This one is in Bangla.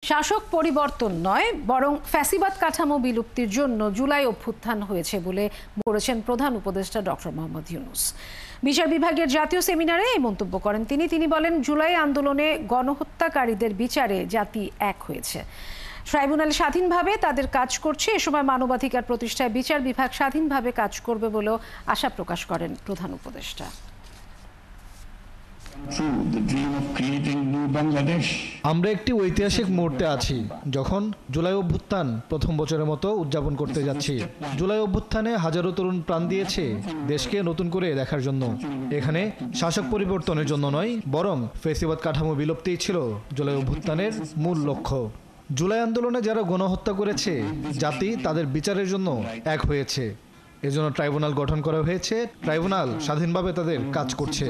শাসক পরিবর্তন নয় বরং ফ্যাসিবাদ কাঠামো বিলুপ্তির জন্য জুলাই অভ্যুত্থান হয়েছে বলে বলেছেন প্রধান উপদেষ্টা ডক্টর মোহাম্মদ ইউনূস। বিচার বিভাগের জাতীয় সেমিনারে এই মন্তব্য করেন তিনি বলেন, জুলাই আন্দোলনে গণহত্যাকারীদের বিচারে জাতি এক হয়েছে। ট্রাইব্যুনাল স্বাধীনভাবে তাদের কাজ করছে। এ সময় মানবাধিকার প্রতিষ্ঠায় বিচার বিভাগ স্বাধীনভাবে কাজ করবে বলেও আশা প্রকাশ করেন প্রধান উপদেষ্টা। আমরা একটি ঐতিহাসিক মুহূর্তে আছি যখন জুলাই অভ্যুত্থান প্রথম বছরের মতো উদযাপন করতে যাচ্ছি। জুলাই অভ্যুত্থানে হাজারো তরুণ প্রাণ দিয়েছে দেশকে নতুন করে দেখার জন্য। এখানে শাসক পরিবর্তনের জন্য নয়, বরং ফ্যাসিবাদ কাঠামো বিলুপ্তিই ছিল জুলাই অভ্যুত্থানের মূল লক্ষ্য। জুলাই আন্দোলনে যারা গণহত্যা করেছে, জাতি তাদের বিচারের জন্য এক হয়েছে। এজন্য ট্রাইব্যুনাল গঠন করা হয়েছে। ট্রাইব্যুনাল স্বাধীনভাবে তাদের কাজ করছে।